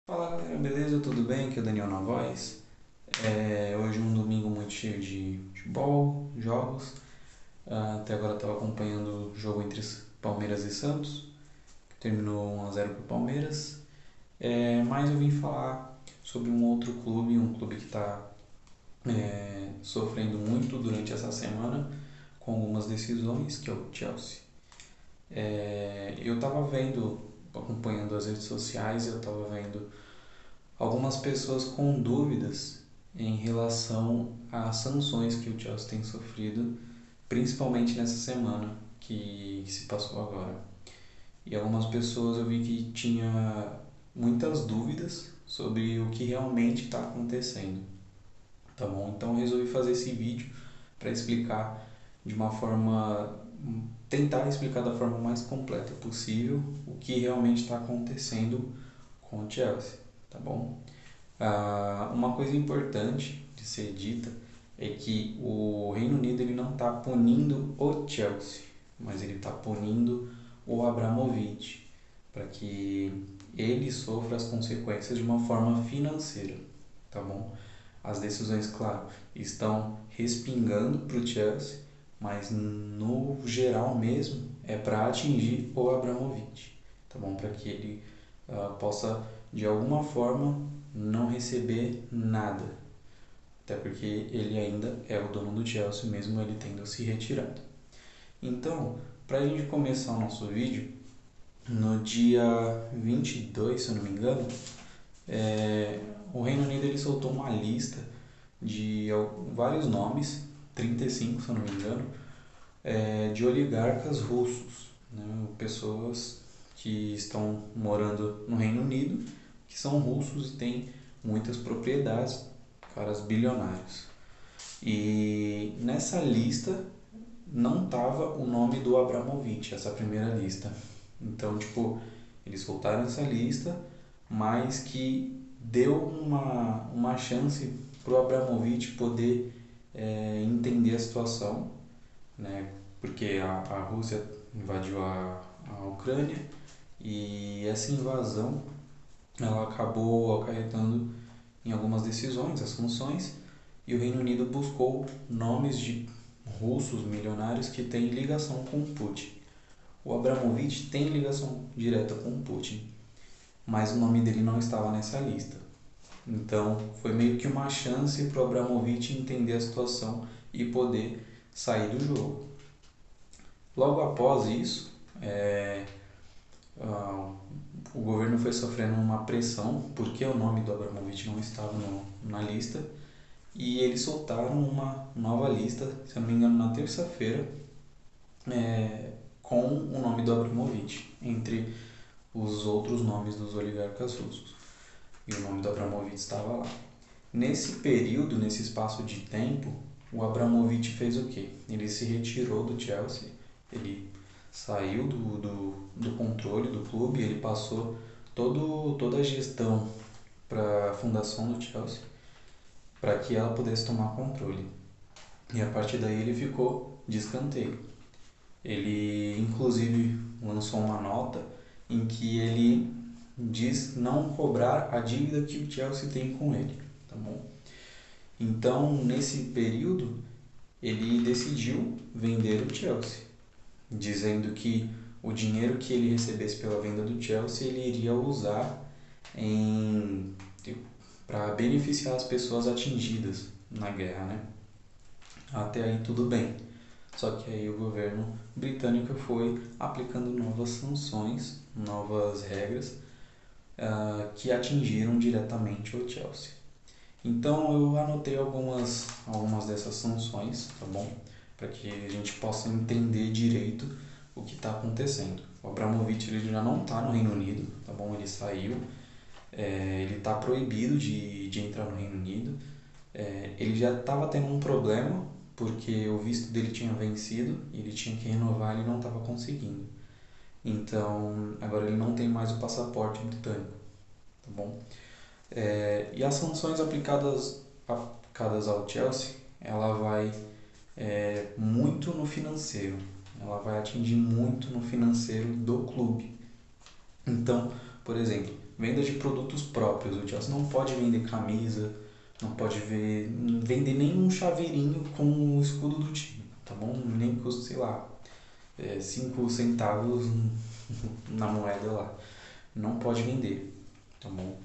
Fala galera, beleza? Tudo bem? Aqui é o Daniel na voz. Hoje é um domingo muito cheio de futebol, jogos. Até agora estava acompanhando o jogo entre Palmeiras e Santos, que terminou 1-0 para o Palmeiras. Mas eu vim falar sobre um outro clube, um clube que está sofrendo muito durante essa semana com algumas decisões, que é o Chelsea. Eu estava vendo, acompanhando as redes sociais, eu estava vendo algumas pessoas com dúvidas em relação às sanções que o Chelsea tem sofrido, principalmente nessa semana que se passou agora. E algumas pessoas eu vi que tinha muitas dúvidas sobre o que realmente está acontecendo, tá bom? Então eu resolvi fazer esse vídeo para explicar de uma forma, tentar explicar da forma mais completa possível o que realmente está acontecendo com o Chelsea, tá bom? Uma coisa importante de ser dita é que o Reino Unido ele não está punindo o Chelsea, mas ele está punindo o Abramovich para que ele sofra as consequências de uma forma financeira, tá bom? As decisões, claro, estão respingando para o Chelsea, mas no geral mesmo é para atingir o Abramovich, tá bom? Para que ele possa de alguma forma não receber nada, até porque ele ainda é o dono do Chelsea, mesmo ele tendo se retirado. Então, para a gente começar o nosso vídeo, no dia 22, se eu não me engano, o Reino Unido ele soltou uma lista de vários nomes, 35 se eu não me engano, de oligarcas russos, né? Pessoas que estão morando no Reino Unido, que são russos e têm muitas propriedades, caras bilionários. E nessa lista não estava o nome do Abramovich, essa primeira lista. Então, tipo, eles soltaram essa lista, mas que deu uma chance para o Abramovich poder entender a situação, né? Porque a Rússia invadiu a Ucrânia e essa invasão ela acabou acarretando em algumas decisões, as funções, e o Reino Unido buscou nomes de russos milionários que têm ligação com Putin. O Abramovich tem ligação direta com Putin, mas o nome dele não estava nessa lista. Então foi meio que uma chance para o Abramovich entender a situação e poder sair do jogo. Logo após isso, ah, o governo foi sofrendo uma pressão porque o nome do Abramovich não estava na lista e eles soltaram uma nova lista, se eu não me engano, na terça-feira, com o nome do Abramovich entre os outros nomes dos oligarcas russos. E o nome do Abramovich estava lá. Nesse período, nesse espaço de tempo, o Abramovich fez o quê? Ele se retirou do Chelsea, ele saiu do controle do clube, ele passou toda a gestão para a fundação do Chelsea para que ela pudesse tomar controle. E a partir daí ele ficou de escanteio. Ele inclusive lançou uma nota em que ele diz não cobrar a dívida que o Chelsea tem com ele, tá bom? Então, nesse período, ele decidiu vender o Chelsea, dizendo que o dinheiro que ele recebesse pela venda do Chelsea ele iria usar para beneficiar as pessoas atingidas na guerra, né? Até aí tudo bem. Só que aí o governo britânico foi aplicando novas sanções, novas regras que atingiram diretamente o Chelsea. Então eu anotei algumas dessas sanções, tá bom? Para que a gente possa entender direito o que está acontecendo. O Abramovich ele já não está no Reino Unido, tá bom? Ele saiu, ele está proibido de entrar no Reino Unido. Ele já estava tendo um problema porque o visto dele tinha vencido e ele tinha que renovar e ele não estava conseguindo. Então agora ele não tem mais o passaporte britânico, tá bom? E as sanções aplicadas ao Chelsea, ela vai muito no financeiro, ela vai atingir muito no financeiro do clube. Então, por exemplo, venda de produtos próprios. O Chelsea não pode vender camisa, não pode vender nenhum chaveirinho com o escudo do time, tá bom? Nem que custe, sei lá, 5 centavos na moeda lá. Não pode vender, tá bom?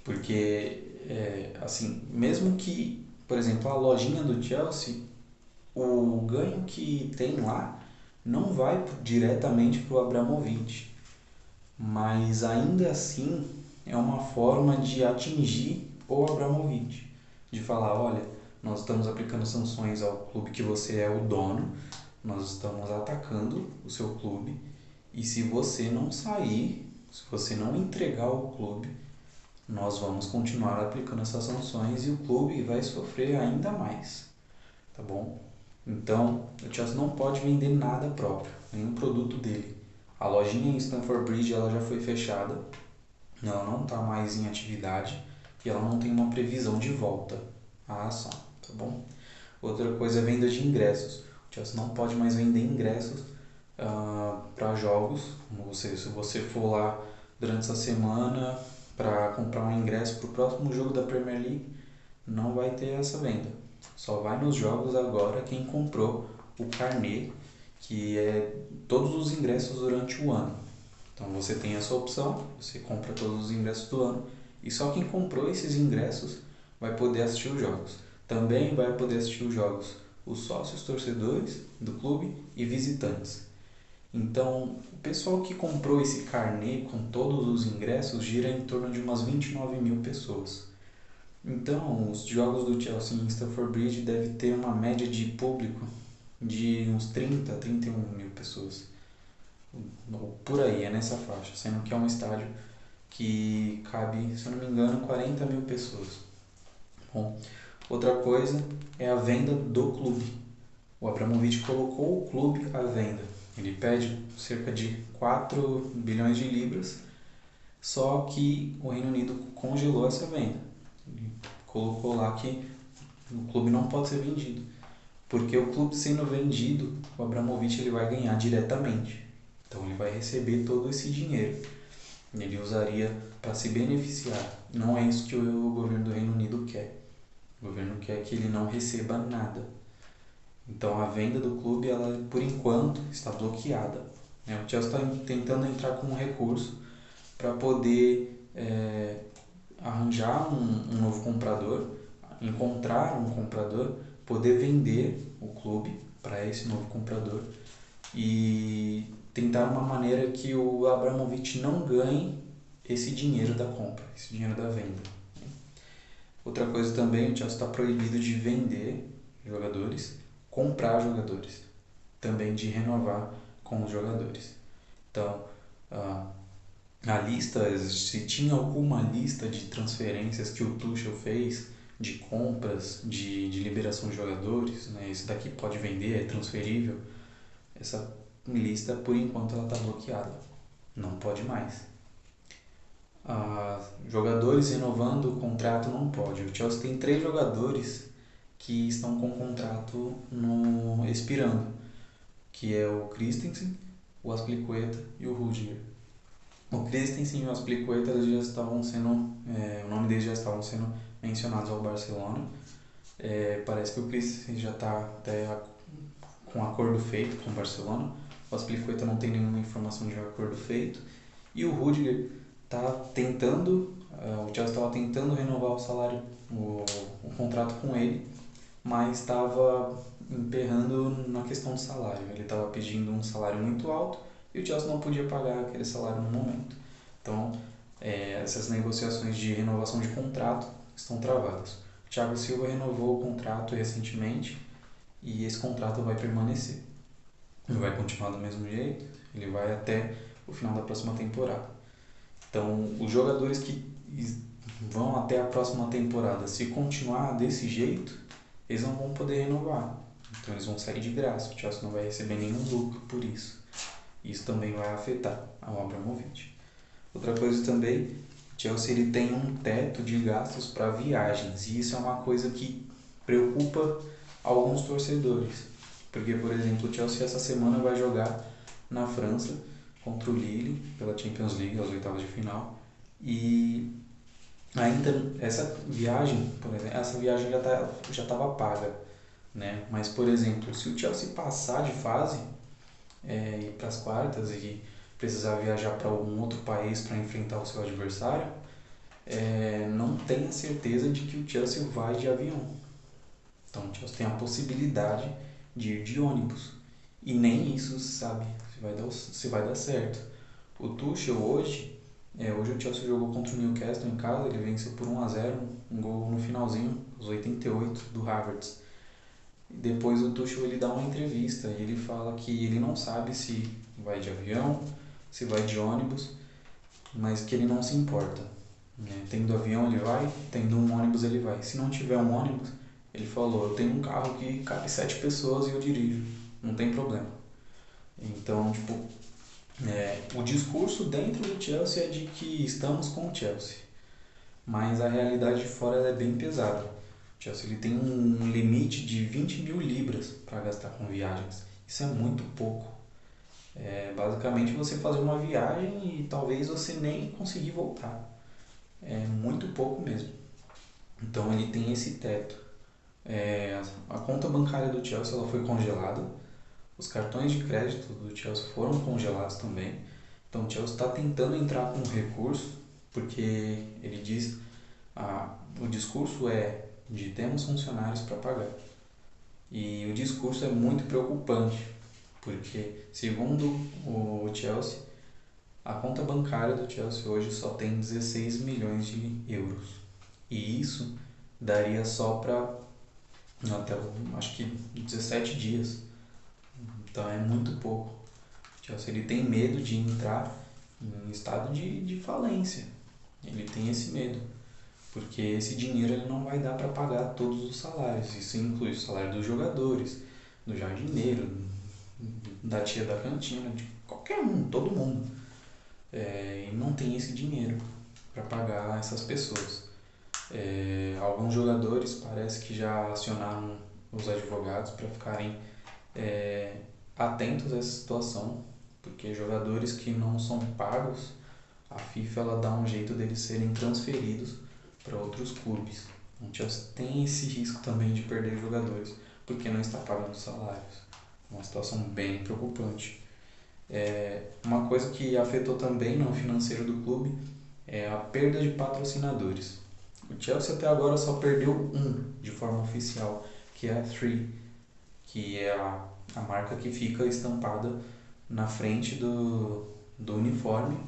Porque, assim, mesmo que, por exemplo, a lojinha do Chelsea, o ganho que tem lá não vai diretamente para o Abramovich, mas ainda assim é uma forma de atingir o Abramovich, de falar, olha, nós estamos aplicando sanções ao clube que você é o dono, nós estamos atacando o seu clube, e se você não sair, se você não entregar o clube, nós vamos continuar aplicando essas sanções e o clube vai sofrer ainda mais, tá bom? Então, o Chelsea não pode vender nada próprio, nenhum produto dele. A lojinha em Stamford Bridge ela já foi fechada, ela não está mais em atividade e ela não tem uma previsão de volta à ação, tá bom? Outra coisa é a venda de ingressos. O Chelsea não pode mais vender ingressos para jogos. Se você for lá durante essa semana para comprar um ingresso para o próximo jogo da Premier League, não vai ter essa venda. Só vai nos jogos agora quem comprou o carnê, que é todos os ingressos durante o ano. Então você tem essa opção, você compra todos os ingressos do ano e só quem comprou esses ingressos vai poder assistir os jogos. Também vai poder assistir os jogos os sócios torcedores do clube e visitantes. Então, o pessoal que comprou esse carnê com todos os ingressos gira em torno de umas 29 mil pessoas. Então, os jogos do Chelsea em Stamford Bridge devem ter uma média de público de uns 30, 31 mil pessoas. Por aí, é nessa faixa, sendo que é um estádio que cabe, se eu não me engano, 40 mil pessoas. Bom, outra coisa é a venda do clube. O Abramovich colocou o clube à venda. Ele pede cerca de 4 bilhões de libras, só que o Reino Unido congelou essa venda. Ele colocou lá que o clube não pode ser vendido, porque o clube sendo vendido, o Abramovich ele vai ganhar diretamente. Então ele vai receber todo esse dinheiro. Ele usaria para se beneficiar. Não é isso que o governo do Reino Unido quer. O governo quer que ele não receba nada. Então a venda do clube, ela por enquanto está bloqueada. O Chelsea está tentando entrar com um recurso para poder arranjar um novo comprador, encontrar um comprador, poder vender o clube para esse novo comprador e tentar uma maneira que o Abramovich não ganhe esse dinheiro da compra, esse dinheiro da venda. Outra coisa também, o Chelsea está proibido de vender jogadores, comprar jogadores, também de renovar com os jogadores. Então, a lista, se tinha alguma lista de transferências que o Tuchel fez, de compras, de liberação de jogadores, né? Esse daqui pode vender, é transferível. Essa lista, por enquanto, ela está bloqueada. Não pode mais. Jogadores renovando o contrato não pode. O Chelsea tem 3 jogadores que estão com o contrato expirando, que é o Christensen, o Azpilicueta e o Rudiger. O Christensen e o Azpilicueta eles já estavam sendo, o nome deles já estavam sendo mencionados ao Barcelona. Parece que o Christensen já está até com acordo feito com o Barcelona. O Azpilicueta não tem nenhuma informação de acordo feito. E o Rudiger está tentando, o Chelsea estava tentando renovar o salário, o contrato com ele, mas estava emperrando na questão do salário. Ele estava pedindo um salário muito alto e o Chelsea não podia pagar aquele salário no momento. Então, essas negociações de renovação de contrato estão travadas. O Thiago Silva renovou o contrato recentemente e esse contrato vai permanecer. Ele vai continuar do mesmo jeito, ele vai até o final da próxima temporada. Então, os jogadores que vão até a próxima temporada, se continuar desse jeito, eles não vão poder renovar. Então, eles vão sair de graça. O Chelsea não vai receber nenhum lucro por isso. Isso também vai afetar ao Abramovich. Outra coisa também, o Chelsea ele tem um teto de gastos para viagens. E isso é uma coisa que preocupa alguns torcedores. Porque, por exemplo, o Chelsea essa semana vai jogar na França contra o Lille pela Champions League, às oitavas de final. E ainda essa viagem, por exemplo, essa viagem já estava paga, né? Mas, por exemplo, se o Chelsea passar de fase, ir para as quartas e precisar viajar para algum outro país para enfrentar o seu adversário, não tem a certeza de que o Chelsea vai de avião. Então o Chelsea tem a possibilidade de ir de ônibus. E nem isso sabe se vai dar certo. O Tuchel hoje o Chelsea jogou contra o Newcastle em casa, ele venceu por 1-0, um gol no finalzinho, aos 88 do Havertz. E depois o Tuchel ele dá uma entrevista e ele fala que ele não sabe se vai de avião, se vai de ônibus, mas que ele não se importa. Tendo avião ele vai, tendo um ônibus ele vai. Se não tiver um ônibus, ele falou, eu tenho um carro que cabe 7 pessoas e eu dirijo, não tem problema. Então, tipo, o discurso dentro do Chelsea é de que estamos com o Chelsea, mas a realidade de fora é bem pesada. O Chelsea ele tem um limite de 20 mil libras para gastar com viagens. Isso é muito pouco. Basicamente você fazer uma viagem e talvez você nem conseguir voltar. É muito pouco mesmo. Então ele tem esse teto. A conta bancária do Chelsea ela foi congelada. Os cartões de crédito do Chelsea foram congelados também. Então o Chelsea está tentando entrar com recurso, porque ele diz, o discurso é de temos funcionários para pagar. E o discurso é muito preocupante, porque segundo o Chelsea, a conta bancária do Chelsea hoje só tem 16 milhões de euros. E isso daria só para até acho que 17 dias. Então é muito pouco. O Chelsea ele tem medo de entrar em estado de falência. Ele tem esse medo. Porque esse dinheiro ele não vai dar para pagar todos os salários. Isso inclui o salário dos jogadores, do jardineiro, da tia da cantina, de qualquer um, todo mundo. E não tem esse dinheiro para pagar essas pessoas. Alguns jogadores parece que já acionaram os advogados para ficarem atentos a essa situação, porque jogadores que não são pagos, a FIFA ela dá um jeito deles serem transferidos para outros clubes. O Chelsea tem esse risco também de perder jogadores, porque não está pagando salários. Uma situação bem preocupante. Uma coisa que afetou também no financeiro do clube é a perda de patrocinadores. O Chelsea até agora só perdeu um de forma oficial, que é a Three, que é a marca que fica estampada na frente do uniforme.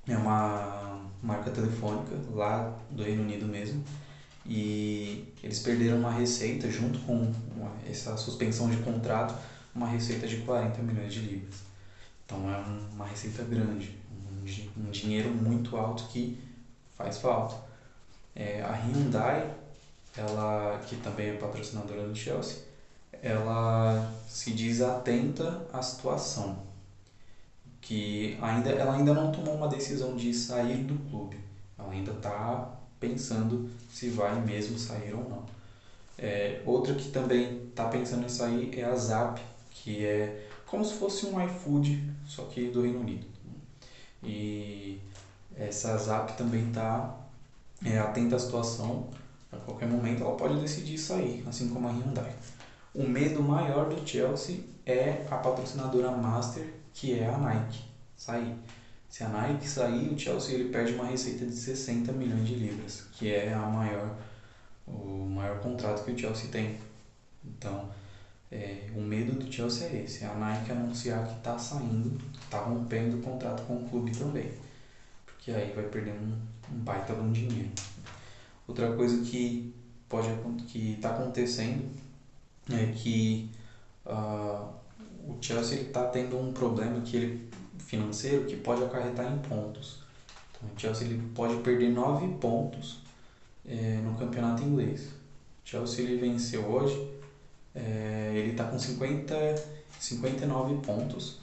É uma marca telefônica lá do Reino Unido mesmo. E eles perderam uma receita junto com essa suspensão de contrato, uma receita de 40 milhões de libras. Então é uma receita grande, um dinheiro muito alto que faz falta. A Hyundai, ela, que também é patrocinadora do Chelsea, ela se diz atenta à situação, que ela ainda não tomou uma decisão de sair do clube, ela ainda está pensando se vai mesmo sair ou não. Outra que também está pensando em sair é a Zap, que é como se fosse um iFood, só que do Reino Unido. E essa Zap também está atenta à situação, a qualquer momento ela pode decidir sair, assim como a Hyundai. O medo maior do Chelsea é a patrocinadora master, que é a Nike, sair. Se a Nike sair, o Chelsea ele perde uma receita de 60 milhões de libras, que é o maior contrato que o Chelsea tem. Então, o medo do Chelsea é esse, é a Nike anunciar que está saindo, está rompendo o contrato com o clube também, porque aí vai perder um baita de um dinheiro. Outra coisa que está acontecendo é que o Chelsea está tendo um problema financeiro que pode acarretar em pontos. Então, o Chelsea ele pode perder 9 pontos no campeonato inglês. O Chelsea ele venceu hoje, ele está com 59 pontos.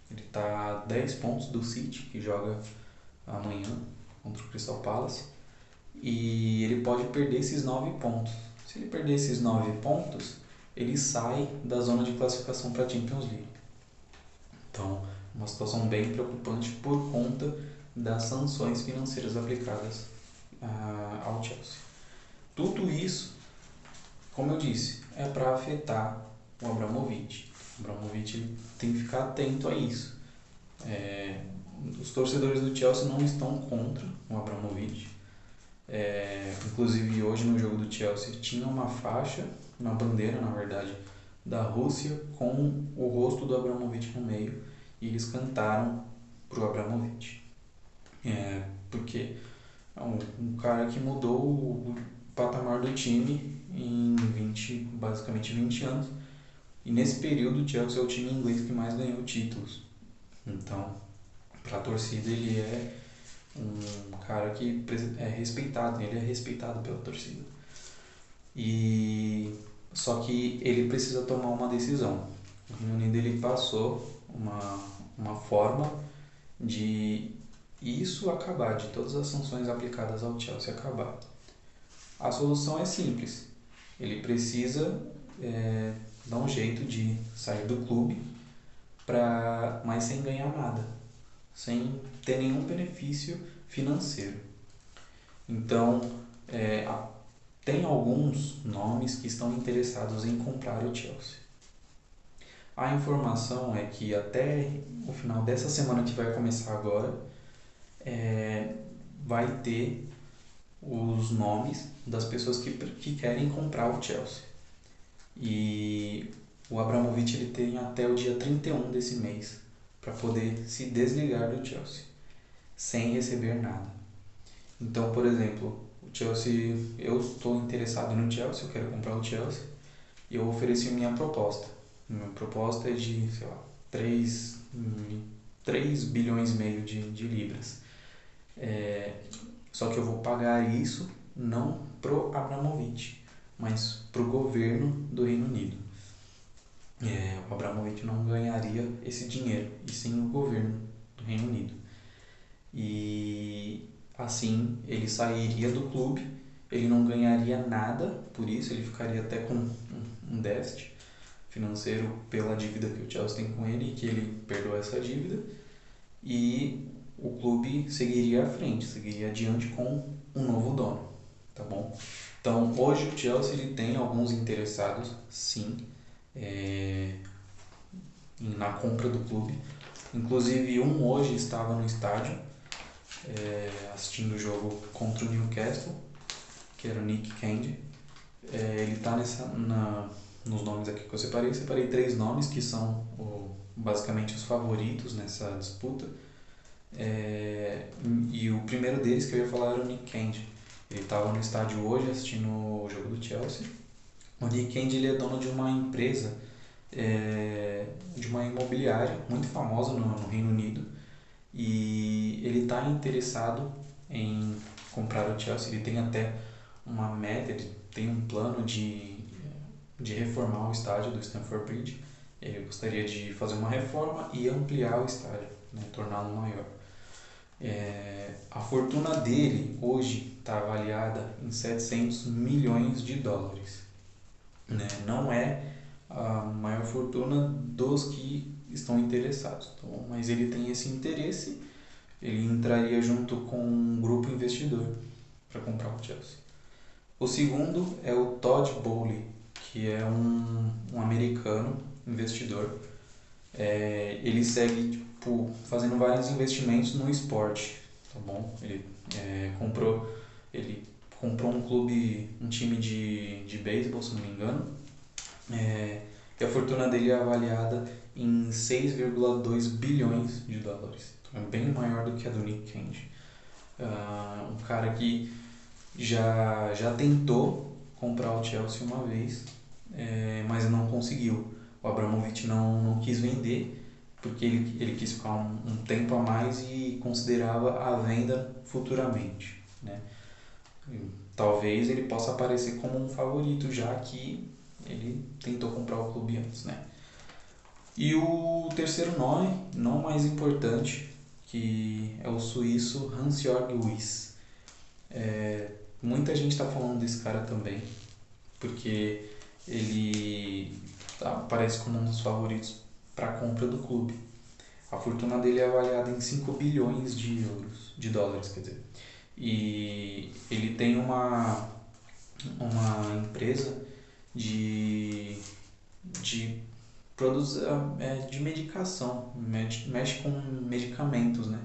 Ele está a 10 pontos do City, que joga amanhã contra o Crystal Palace. E ele pode perder esses 9 pontos. Se ele perder esses 9 pontos, ele sai da zona de classificação para a Champions League. Então, uma situação bem preocupante por conta das sanções financeiras aplicadas ao Chelsea. Tudo isso, como eu disse, é para afetar o Abramovich. O Abramovich ele tem que ficar atento a isso. Os torcedores do Chelsea não estão contra o Abramovich. Inclusive hoje no jogo do Chelsea tinha uma faixa, uma bandeira na verdade, da Rússia com o rosto do Abramovich no meio e eles cantaram pro Abramovich. Porque é um cara que mudou o patamar do time em basicamente 20 anos. E nesse período o Chelsea é o time inglês que mais ganhou títulos. Então, para a torcida ele é um cara que é respeitado, ele é respeitado pela torcida. Só que ele precisa tomar uma decisão. O Reino Unido ele passou uma forma de isso acabar, de todas as sanções aplicadas ao Chelsea acabar. A solução é simples. Ele precisa dar um jeito de sair do clube, mas sem ganhar nada, sem ter nenhum benefício financeiro. Então, tem alguns nomes que estão interessados em comprar o Chelsea. A informação é que até o final dessa semana que vai começar agora, vai ter os nomes das pessoas que querem comprar o Chelsea. E o Abramovich ele tem até o dia 31 desse mês para poder se desligar do Chelsea, sem receber nada. Então, por exemplo, o Chelsea, eu estou interessado no Chelsea, eu quero comprar o Chelsea, e eu ofereci minha proposta. Minha proposta é de, 3 bilhões e meio de libras. Só que eu vou pagar isso não pro Abramovich, mas pro governo do Reino Unido. O Abramovich não ganharia esse dinheiro, e sim o governo do Reino Unido. E assim ele sairia do clube, ele não ganharia nada por isso, ele ficaria até com um déficit financeiro pela dívida que o Chelsea tem com ele e que ele perdoou essa dívida, e o clube seguiria à frente, seguiria adiante com um novo dono, tá bom? Então hoje o Chelsea ele tem alguns interessados, sim, na compra do clube. Inclusive um hoje estava no estádio assistindo o jogo contra o Newcastle, que era o Nick Candy. Ele está nos nomes aqui que eu separei 3 nomes que são basicamente os favoritos nessa disputa. E o primeiro deles que eu ia falar era o Nick Candy. Ele estava no estádio hoje assistindo o jogo do Chelsea. O Nick Candy ele é dono de uma empresa, de uma imobiliária muito famosa no Reino Unido, e ele está interessado em comprar o Chelsea. Ele tem até uma meta, ele tem um plano de reformar o estádio do Stamford Bridge. Ele gostaria de fazer uma reforma e ampliar o estádio, né, torná-lo maior. A fortuna dele hoje está avaliada em 700 milhões de dólares. Né? Não é a maior fortuna dos que estão interessados, tá bom? Mas ele tem esse interesse, ele entraria junto com um grupo investidor para comprar o Chelsea. O segundo é o Todd Boehly, que é um americano investidor. Ele segue fazendo vários investimentos no esporte, tá bom? Ele comprou um clube, um time de beisebol, se não me engano, e a fortuna dele é avaliada em 6,2 bilhões de dólares. Então é bem maior do que a do Nick Candy. Um cara que já tentou comprar o Chelsea uma vez, mas não conseguiu. O Abramovich não quis vender, porque ele quis ficar um tempo a mais e considerava a venda futuramente, né? Talvez ele possa aparecer como um favorito, já que ele tentou comprar o clube antes, né? E o terceiro nome, não mais importante, que é o suíço Hans-Jörg Wyss. Muita gente está falando desse cara também, porque ele aparece como um dos favoritos para a compra do clube. A fortuna dele é avaliada em 5 bilhões de euros, de dólares, quer dizer. E ele tem uma empresa de, de produz de medicação, mexe com medicamentos, né?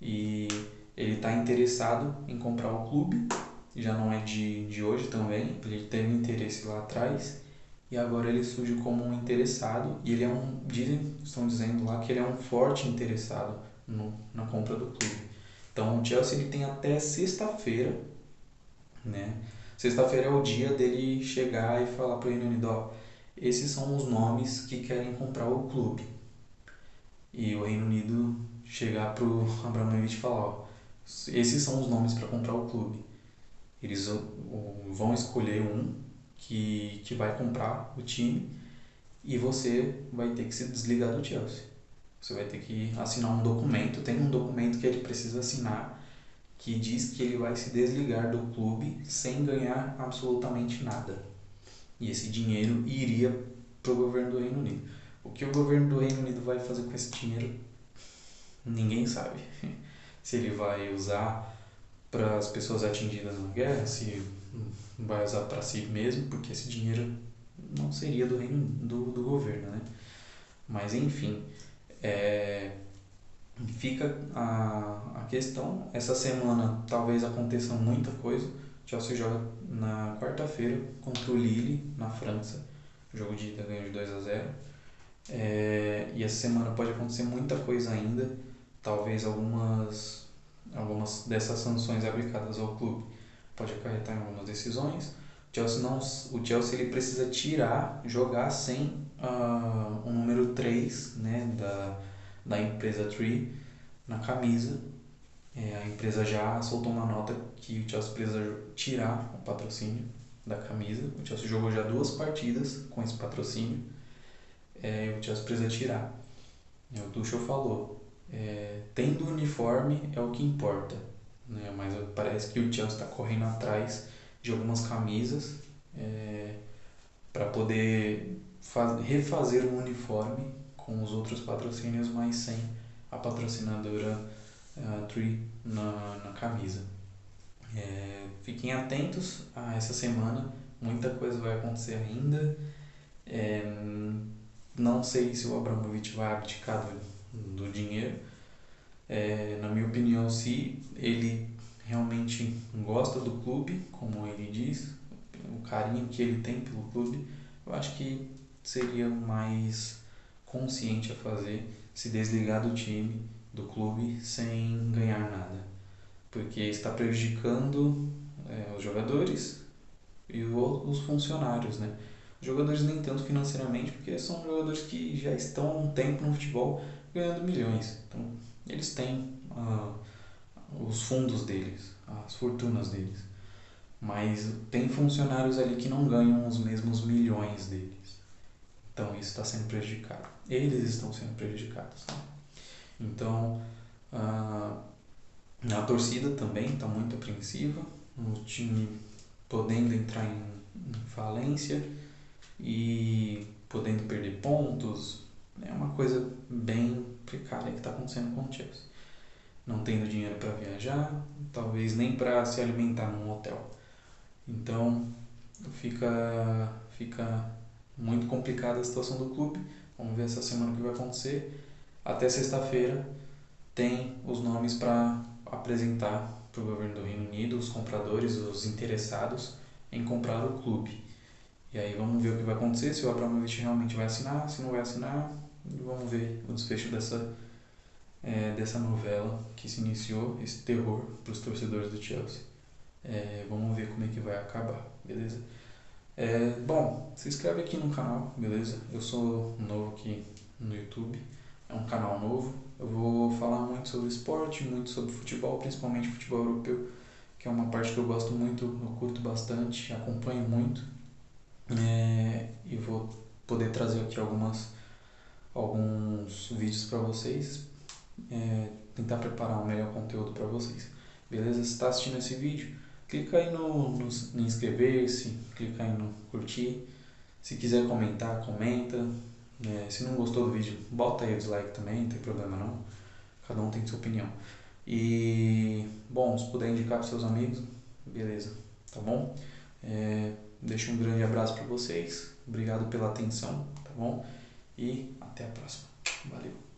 E ele está interessado em comprar o clube, já não é de hoje também, ele teve interesse lá atrás e agora ele surge como um interessado e ele é estão dizendo lá que ele é um forte interessado na compra do clube. Então o Chelsea ele tem até sexta-feira, né? Sexta-feira é o dia dele chegar e falar para o Reino Unido, ó, esses são os nomes que querem comprar o clube. E o Reino Unido chegar pro Abramovich e falar, ó, esses são os nomes para comprar o clube. Eles vão escolher um que vai comprar o time e você vai ter que se desligar do Chelsea. Você vai ter que assinar um documento, tem um documento que ele precisa assinar que diz que ele vai se desligar do clube sem ganhar absolutamente nada. E esse dinheiro iria para o governo do Reino Unido. O que o governo do Reino Unido vai fazer com esse dinheiro, ninguém sabe. Se ele vai usar para as pessoas atingidas na guerra, se vai usar para si mesmo, porque esse dinheiro não seria do governo, né? Mas enfim, fica a questão. Essa semana talvez aconteça muita coisa. O Chelsea joga na quarta-feira contra o Lille, na França. O jogo de ida ganhou de 2-0. E essa semana pode acontecer muita coisa ainda. Talvez algumas dessas sanções aplicadas ao clube pode acarretar em algumas decisões. O Chelsea ele precisa jogar sem o número 3, né, da empresa Tree na camisa. A empresa já soltou uma nota que o Chelsea precisa tirar o patrocínio da camisa. O Chelsea jogou já 2 partidas com esse patrocínio. O Chelsea precisa tirar. O Tuchel falou, tendo uniforme é o que importa, né? Mas parece que o Chelsea está correndo atrás de algumas camisas para poder refazer o uniforme com os outros patrocínios, mas sem a patrocinadora Tree na camisa. Fiquem atentos a essa semana, muita coisa vai acontecer ainda. Não sei se o Abramovich vai abdicar do dinheiro. Na minha opinião, se ele realmente gosta do clube, como ele diz, o carinho que ele tem pelo clube, eu acho que seria mais consciente a fazer se desligar do time, do clube, sem ganhar nada. Porque está prejudicando os jogadores e os funcionários, né? Os jogadores nem tanto financeiramente, porque são jogadores que já estão há um tempo no futebol ganhando milhões. Então, eles têm os fundos deles, as fortunas deles. Mas tem funcionários ali que não ganham os mesmos milhões deles. Então, isso está sendo prejudicado. Eles estão sendo prejudicados. Né? Então, a torcida também está muito apreensiva. O time podendo entrar em falência e podendo perder pontos. É uma coisa bem precária que está acontecendo com o Chelsea. Não tendo dinheiro para viajar, talvez nem para se alimentar num hotel. Então fica muito complicada a situação do clube. Vamos ver essa semana o que vai acontecer. Até sexta-feira tem os nomes para apresentar para o governo do Reino Unido, os compradores, os interessados em comprar o clube. E aí vamos ver o que vai acontecer, se o Abramovich realmente vai assinar, se não vai assinar, e vamos ver o desfecho dessa novela que se iniciou, esse terror para os torcedores do Chelsea. Vamos ver como é que vai acabar, beleza? Bom, se inscreve aqui no canal, beleza? Eu sou novo aqui no YouTube, é um canal novo. Eu vou falar muito sobre esporte, muito sobre futebol, principalmente futebol europeu, que é uma parte que eu gosto muito, eu curto bastante, acompanho muito. E vou poder trazer aqui alguns vídeos para vocês, tentar preparar um melhor conteúdo para vocês, beleza? Se está assistindo esse vídeo, clica aí no inscrever-se, clica aí no curtir, se quiser comentar, comenta, Se não gostou do vídeo, bota aí o dislike também, não tem problema não. Cada um tem sua opinião. E, bom, se puder indicar para seus amigos, beleza, tá bom? Deixo um grande abraço para vocês. Obrigado pela atenção, tá bom? E até a próxima. Valeu!